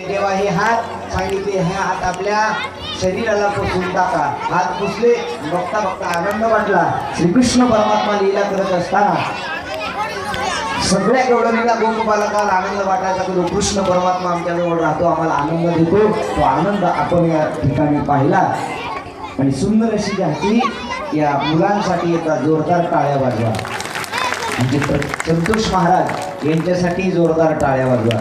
तेव्हा हे हात सांगितले, हे हात आपल्या शरीराला पुसून टाका. हात पुसले, बघता बघता आनंद वाटला. श्रीकृष्ण परमात्मा लीला करत असताना सगळ्या गवळणीला गोपबालकाला आनंद वाटायचा की कृष्ण परमात्मा आमच्याजवळ राहतो, आम्हाला आनंद देतो. तो आनंद आपण या ठिकाणी पाहिला. आणि सुंदर अशी घातली या मुलांसाठी एका जोरदार टाळ्या वाजवा. म्हणजे संतोष महाराज यांच्यासाठी जोरदार टाळ्या वाजवा.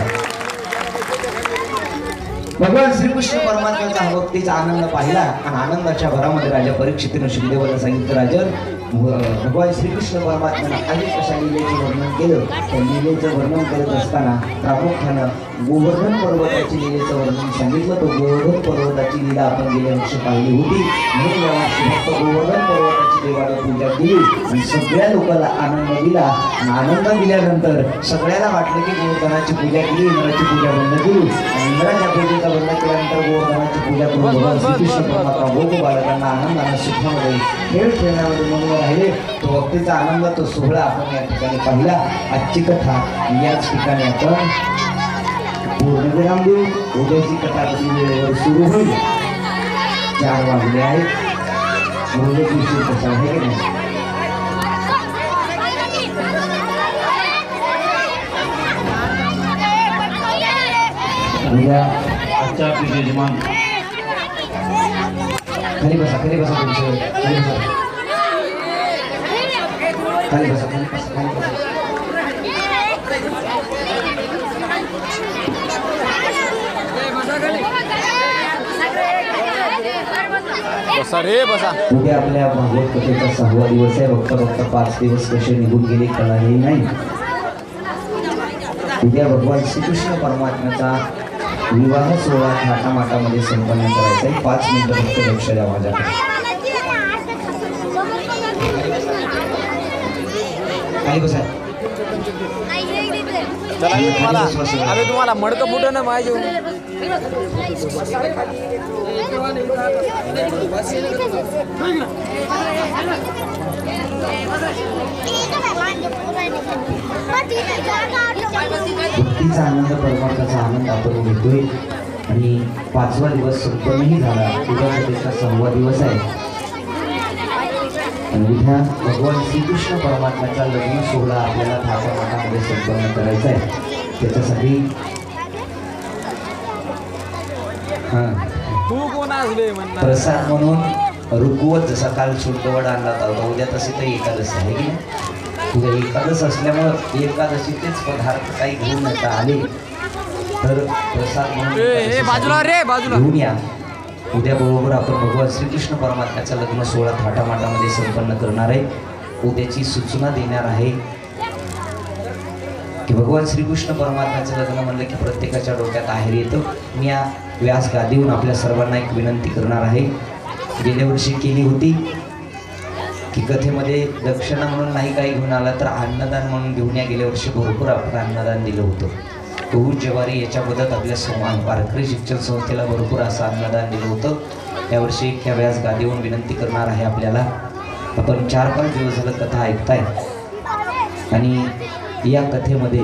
भगवान श्रीकृष्ण परमात्म्याचा हा भक्तीचा आनंद पाहिला. आणि आनंदाच्या भरामध्ये राजा परीक्षितीनं शिवदेवाला सांगितलं, राजन भगवान श्रीकृष्ण परमात्म्यानं अनेक अशा लीलेचं वर्णन केलं. त्या लीलेचं वर्णन करत असताना प्रामुख्यानं गोवर्धन पर्वताची लीलेचं वर्णन सांगितलं. तो गोवर्धन पर्वताची लीला आपण गेल्या वर्षी पाहिली होती. म्हणून यावर्षी फक्त गोवर्धन पर्वताची देवाला पूजा केली आणि सगळ्या लोकांना आनंद दिला. आणि आनंद दिल्यानंतर सगळ्याला वाटलं की गोवर्धनाची पूजा केली, इंद्राची पूजा बंद केली. आणि इंद्राच्या पूजेचा बंद केल्यानंतर गोवर्धनाची पूजा करून भगवान श्रीकृष्ण परमात्मा गोप बालकांना आनंदाने सुखामध्ये खेळ खेळण्यामध्ये म्हणून राहिले. तो भक्तीचा आनंद, तो सोहळा आपण या ठिकाणी पाहिला. आजची कथा याच ठिकाणी आपण पूर्णविराम देऊ. उद्याची कथा कधी वेळेवर सुरू होईल. 4 वाजले आहेत. रोजच विषय कसा आहे की नाही. आजच्या आपले यजमान खाली बसा, खाली बसा, तुमचं खाली बसा, खाली बसा, खाली बसा, खाली बसा. बसा रे बसा. उद्या आपल्या भागवत कथेचा 6वा दिवस आहे. बघता बघता 5 दिवस कसे निघून गेले कळाले नाही. उद्या भगवान श्रीकृष्ण परमात्म्याचा विवाह सोहळा थाटामाटामध्ये संपन्न करायचा आहे. 5 मिनिटं फक्त लक्ष द्या माझ्याकडे. खाली बसा. तुम्हाला मडकं फुटं ना पाहिजे. भक्तीचा आनंद, परमार्थाचा आनंद आपण घेतोय. आणि 5वा दिवस संपन्नही झाला. उद्या कथेचा 6वा दिवस आहे. आणि उद्या भगवान श्रीकृष्ण परमात्म्याचा लग्न सोहळा आपल्याला थाटामाटामध्ये संपन्न करायचा आहे. त्याच्यासाठी प्रसाद म्हणून रुकवत जसा काल शुल्कवड आणला होता, उद्या तशी तर एकादशी आहे की नाही. उद्या एकादश असल्यामुळं एकादशीचेच पदार्थ काही घेऊन नका आले तर प्रसाद म्हणून घेऊन या. उद्या बरोबर आपण भगवान श्रीकृष्ण परमात्म्याचा लग्न सोहळा थाटामाटामध्ये संपन्न करणार आहे. उद्याची सूचना देणार आहे की भगवान श्रीकृष्ण परमात्म्याचं लग्न म्हणलं की प्रत्येकाच्या डोक्यात आहेर येतं. मी या व्यास गादीहून आपल्या सर्वांना एक विनंती करणार आहे. गेल्या वर्षी केली होती की कथेमध्ये दक्षिणा म्हणून नाही काही घेऊन आला तर अन्नदान म्हणून घेऊन या. गेल्या वर्षी भरपूर आपण अन्नदान दिलं होतं. गहू ज्वारी याच्याबद्दल आपल्या वारकरी शिक्षण संस्थेला भरपूर असं अन्नदान दिलं होतं. यावर्षी या व्यास गादीहून विनंती करणार आहे आपल्याला. आपण 4-5 दिवस झालं कथा ऐकताय आणि या कथेमध्ये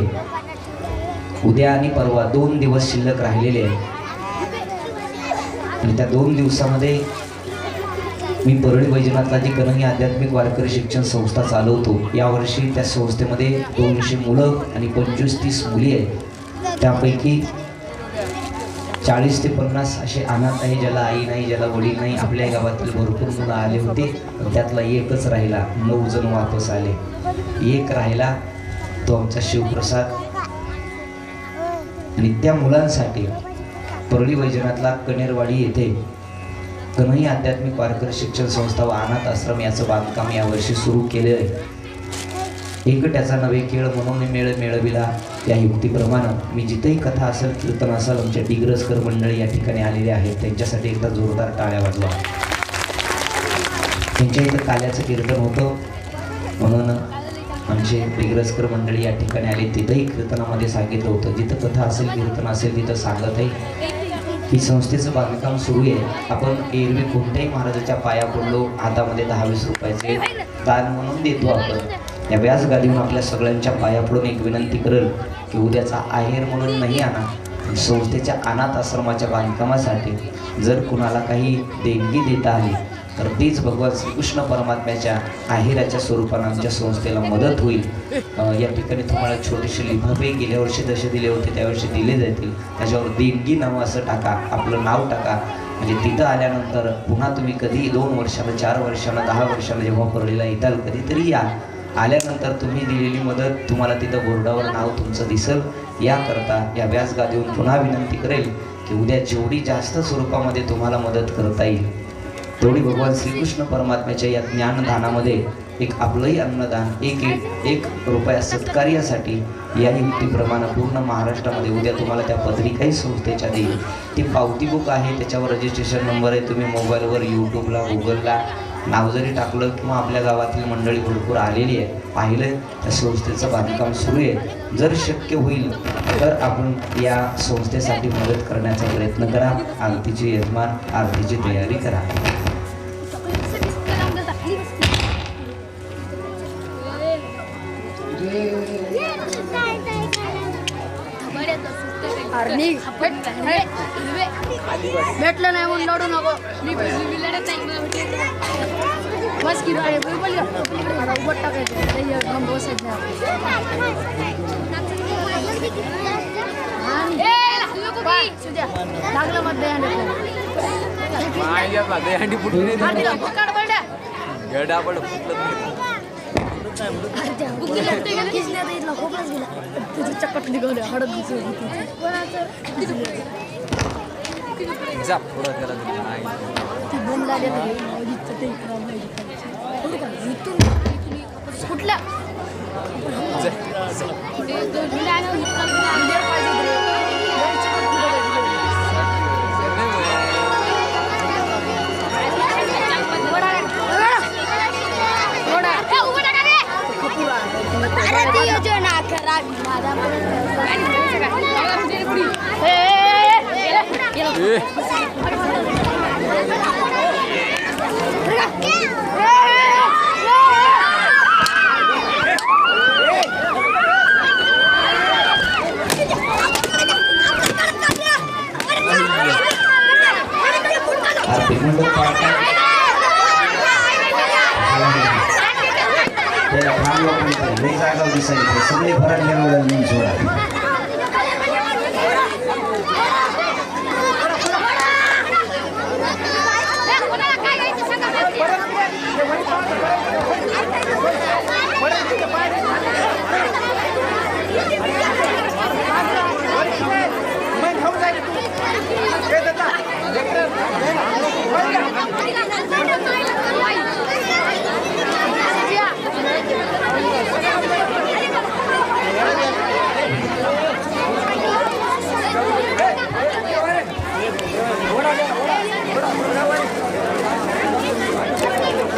उद्या आणि परवा 2 दिवस शिल्लक राहिलेले आहेत. आणि त्या 2 दिवसामध्ये मी परळी वैजनाथला जी कन्हैया आध्यात्मिक वारकरी शिक्षण संस्था चालवतो, यावर्षी त्या संस्थेमध्ये 200 मुलं आणि 25-30 मुली आहेत. त्यापैकी 40 ते 50 असे अनाथ आहे, ज्याला आई नाही, ज्याला वडील नाही. आपल्या गावातील भरपूर मुलं आले होते, त्यातला एकच राहिला. 9 जण वापस आले. एक राहिला तो आमचा शिवप्रसाद. आणि त्या मुलांसाठी परळी वैजनाथला कनेरवाडी येथे कन्हैया आध्यात्मिक वारकरी शिक्षण संस्था व अनाथ आश्रम याचं बांधकाम यावर्षी सुरू केले आहे. एकट्याचा नवे खेळ म्हणून मेळ मेळविला. त्या युक्तीप्रमाणे मी जिथेही कथा असेल, कीर्तन असेल, आमच्या डिग्रसकर मंडळी या ठिकाणी आलेले आहेत, त्यांच्यासाठी एकदा जोरदार टाळ्या वाजवा. त्यांच्या इथं काल्याचं कीर्तन होतं म्हणून आमचे डिग्रसकर मंडळी या ठिकाणी आले. तिथंही कीर्तनामध्ये सांगितलं होतं जिथं कथा असेल, कीर्तन असेल, तिथं सांगत आहे की संस्थेचं बांधकाम सुरू आहे. आपण एरवी कोणत्याही महाराजाच्या पाया पडलो, हातामध्ये 10-20 रुपयाचे दान म्हणून देतो आपण. या व्यास गादीहून आपल्या सगळ्यांच्या पाया पडून एक विनंती करेल की उद्याचा आहेर म्हणून नाही आणा, संस्थेच्या अनाथ आश्रमाच्या बांधकामासाठी जर कुणाला काही देणगी देता आली तर तीच भगवान श्रीकृष्ण परमात्म्याच्या आहेराच्या स्वरूपानं आमच्या संस्थेला मदत होईल. या ठिकाणी तुम्हाला छोटेसे लिफाफे गेल्या वर्षी जसे दिले होते त्यावर्षी दिले जातील. त्याच्यावर देणगी नाव असं टाका, आपलं नाव टाका. म्हणजे तिथं आल्यानंतर पुन्हा तुम्ही कधी 2 वर्षानं 4 वर्षानं 10 वर्षानं जेव्हा परळीला येताल कधीतरी या. आल्यानंतर तुम्ही दिलेली मदत तुम्हाला तिथं बोर्डावर नाव तुमचं दिसेल. याकरता या व्यासगादीवरून पुन्हा विनंती करेल की उद्या जेवढी जास्त स्वरूपामध्ये तुम्हाला मदत करता येईल तेवढी भगवान श्रीकृष्ण परमात्म्याच्या या ज्ञानदानामध्ये एक आपलंही अन्नदान एक रुपया सत्कार्यासाठी या युक्तीप्रमाणे पूर्ण महाराष्ट्रामध्ये उद्या तुम्हाला त्या पत्रिकाही संस्थेच्या देईल. ती पावती बुक आहे, त्याच्यावर रजिस्ट्रेशन नंबर आहे. तुम्ही मोबाईलवर यूट्यूबला गुगलला नाव जरी टाकलं किंवा आपल्या गावातील मंडळी भरपूर आलेली आहे पाहिलं त्या संस्थेचं बांधकाम सुरू आहे. जर शक्य होईल तर आपण या संस्थेसाठी मदत करण्याचा प्रयत्न करा. आरतीची यजमान आरतीची तयारी करा. भेटलं नाही म्हणून लढू नको बस की उभट टाकायचं बसायचं लागलं मध्ये चक्कट निघवले हळद कुठल्या योजना करा त्याला जागा दिसायचं सगळे फरक घ्यायला सोडा.